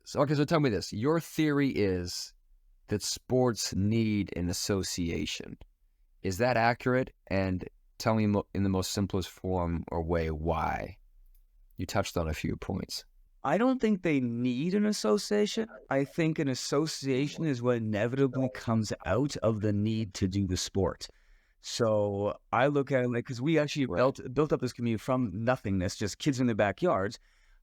So tell me this. Your theory is that sports need an association. Is that accurate? And tell me in the most simplest form or way why. You touched on a few points. I don't think they need an association. I think an association is what inevitably comes out of the need to do the sport. So I look at it like, because we actually built up this community from nothingness, just kids in their backyards.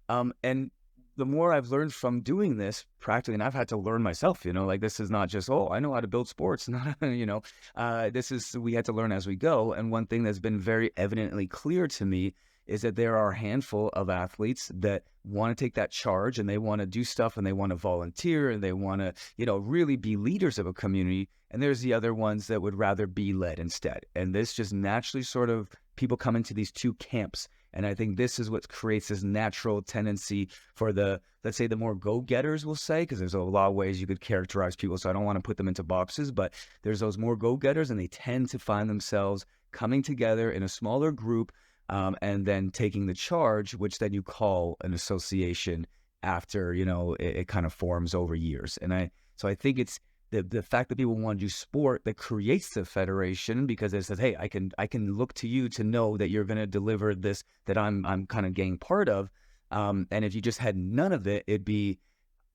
And the more I've learned from doing this practically, and I've had to learn myself, like this is not just, oh, I know how to build sports. Not, we had to learn as we go. And one thing that's been very evidently clear to me is that there are a handful of athletes that want to take that charge and they want to do stuff and they want to volunteer and they want to, really be leaders of a community. And there's the other ones that would rather be led instead. And this just naturally sort of people come into these two camps. And I think this is what creates this natural tendency for let's say the more go-getters, we'll say, because there's a lot of ways you could characterize people. So I don't want to put them into boxes, but there's those more go-getters and they tend to find themselves coming together in a smaller group and then taking the charge, which then you call an association after, it kind of forms over years. And so I think it's the fact that people want to do sport that creates the federation, because it says, hey, I can look to you to know that you're going to deliver this that I'm kind of getting part of. And if you just had none of it, it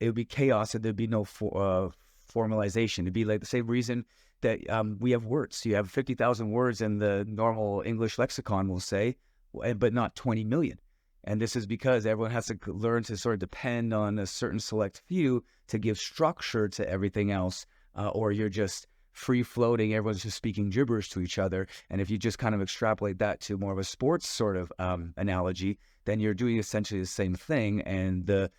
would be chaos and there'd be no formalization. It'd be like the same reason that we have words. You have 50,000 words in the normal English lexicon, we'll say, but not 20 million. And this is because everyone has to learn to sort of depend on a certain select few to give structure to everything else, or you're just free floating. Everyone's just speaking gibberish to each other. And if you just kind of extrapolate that to more of a sports sort of analogy, then you're doing essentially the same thing. And the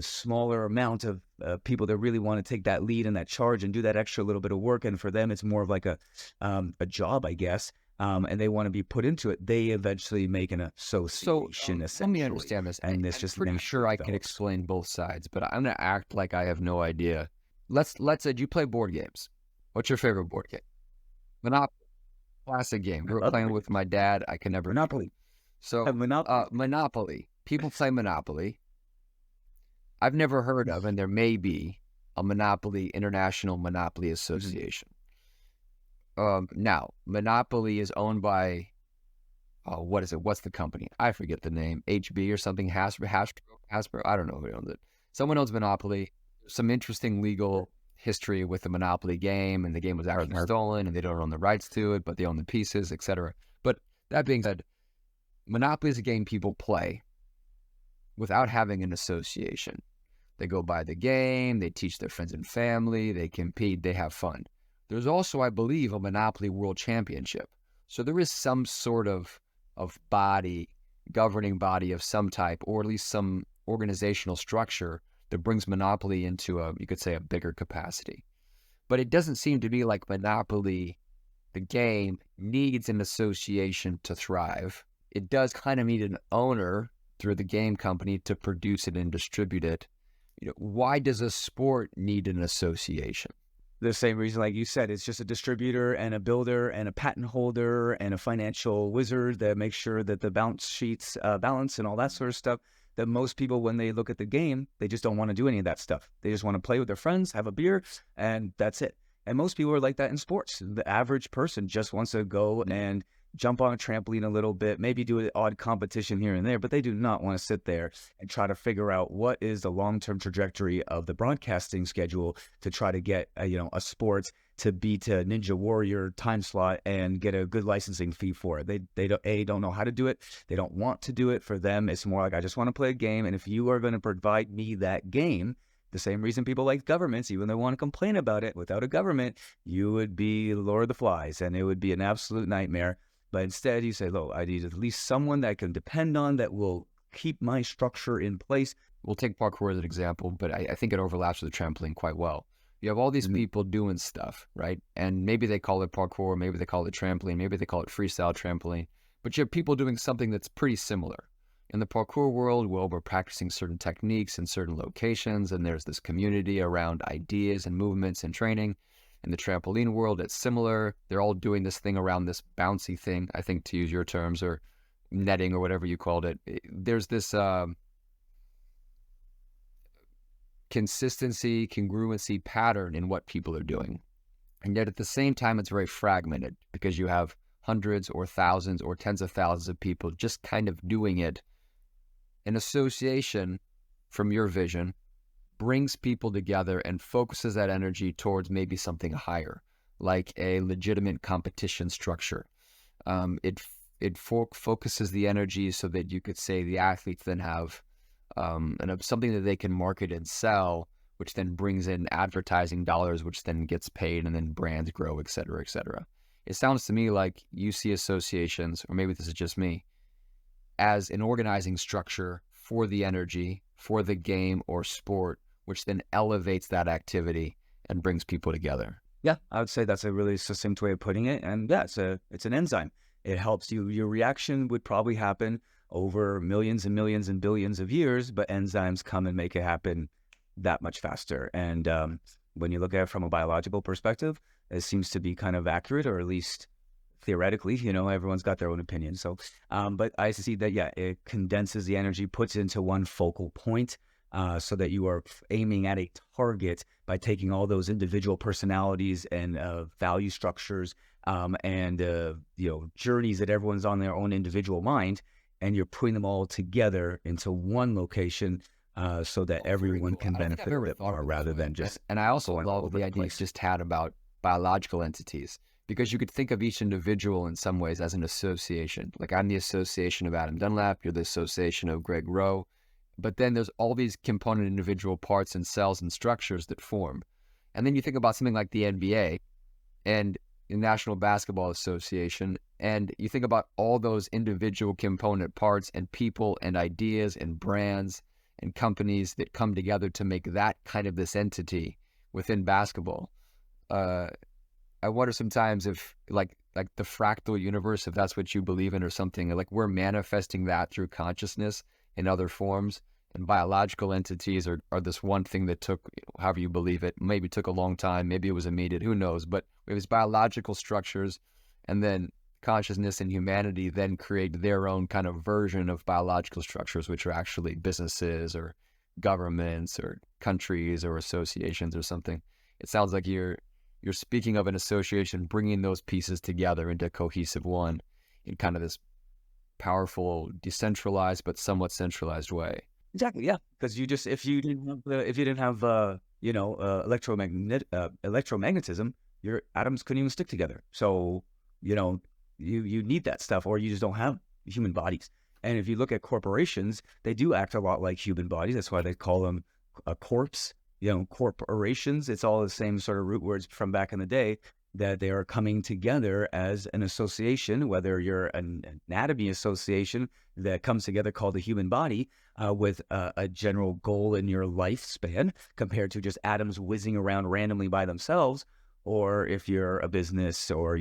smaller amount of people that really want to take that lead and that charge and do that extra little bit of work, and for them it's more of like a job, I guess. And they want to be put into it, they eventually make an association, essentially. Let me understand this. And this I'm just pretty sure I can explain both sides, but I'm going to act like I have no idea. Let's say you play board games. What's your favorite board game? Monopoly. Classic game. We were playing with my dad. I can never... Monopoly. So, Monopoly. People play Monopoly. I've never heard of, and there may be, a Monopoly, International Monopoly Association. Now, Monopoly is owned by, what is it? What's the company? I forget the name. HB or something? Hasbro? I don't know who owns it. Someone owns Monopoly. Some interesting legal history with the Monopoly game, and the game was actually stolen, and they don't own the rights to it, but they own the pieces, etc. But that being said, Monopoly is a game people play without having an association. They go buy the game, they teach their friends and family, they compete, they have fun. There's also, I believe, a Monopoly World Championship. So there is some sort of governing body of some type, or at least some organizational structure that brings Monopoly into you could say, a bigger capacity. But it doesn't seem to be like Monopoly, the game, needs an association to thrive. It does kind of need an owner through the game company to produce it and distribute it. Why does a sport need an association? The same reason, like you said, it's just a distributor and a builder and a patent holder and a financial wizard that makes sure that the balance sheets balance and all that sort of stuff. That most people, when they look at the game, they just don't want to do any of that stuff. They just want to play with their friends, have a beer, and that's it. And most people are like that in sports. The average person just wants to go and jump on a trampoline a little bit, maybe do an odd competition here and there, but they do not want to sit there and try to figure out what is the long-term trajectory of the broadcasting schedule to try to get a sport to beat a Ninja Warrior time slot and get a good licensing fee for it. They don't know how to do it. They don't want to do it. For them, it's more like, I just want to play a game, and if you are going to provide me that game, the same reason people like governments, even though they want to complain about it, without a government, you would be Lord of the Flies, and it would be an absolute nightmare. But instead, you say, look, I need at least someone that I can depend on that will keep my structure in place. We'll take parkour as an example, but I think it overlaps with the trampoline quite well. You have all these people doing stuff, right? And maybe they call it parkour, maybe they call it trampoline, maybe they call it freestyle trampoline. But you have people doing something that's pretty similar. In the parkour world, well, we're practicing certain techniques in certain locations, and there's this community around ideas and movements and training. In the trampoline world, it's similar. They're all doing this thing around this bouncy thing, I think, to use your terms, or netting or whatever you called it. There's this consistency, congruency, pattern in what people are doing. And yet at the same time, it's very fragmented because you have hundreds or thousands or tens of thousands of people just kind of doing it. An association, from your vision, brings people together and focuses that energy towards maybe something higher, like a legitimate competition structure. It focuses the energy so that you could say the athletes then have something that they can market and sell, which then brings in advertising dollars, which then gets paid, and then brands grow, et cetera, et cetera. It sounds to me like you see associations, or maybe this is just me, as an organizing structure for the energy, for the game or sport, which then elevates that activity and brings people together. Yeah, I would say that's a really succinct way of putting it. And yeah, it's an enzyme. It helps you. Your reaction would probably happen over millions and millions and billions of years, but enzymes come and make it happen that much faster. And when you look at it from a biological perspective, it seems to be kind of accurate, or at least theoretically, everyone's got their own opinion. So, but I see that, yeah, it condenses the energy, puts it into one focal point, so that you are aiming at a target by taking all those individual personalities and value structures and journeys that everyone's on their own individual mind, and you're putting them all together into one location so that everyone can benefit rather than just. And I also love the idea you just had about biological entities, because you could think of each individual in some ways as an association. Like, I'm the association of Adam Dunlap, you're the association of Greg Rowe. But then there's all these component individual parts and cells and structures that form. And then you think about something like the NBA and the National Basketball Association, and you think about all those individual component parts and people and ideas and brands and companies that come together to make that kind of this entity within basketball. I wonder sometimes if like the fractal universe, if that's what you believe in or something, like we're manifesting that through consciousness in other forms, and biological entities are this one thing that took, however you believe it, maybe took a long time, maybe it was immediate, who knows, but it was biological structures, and then consciousness and humanity then create their own kind of version of biological structures, which are actually businesses or governments or countries or associations or something. It sounds like you're speaking of an association bringing those pieces together into a cohesive one in kind of this powerful, decentralized but somewhat centralized way. Exactly, yeah. Because if you didn't have electromagnetism, your atoms couldn't even stick together. So you need that stuff, or you just don't have human bodies. And if you look at corporations, they do act a lot like human bodies. That's why they call them a corpse. Corporations. It's all the same sort of root words from back in the day, that they are coming together as an association, whether you're an anatomy association that comes together called the human body with a general goal in your lifespan, compared to just atoms whizzing around randomly by themselves, or if you're a business or,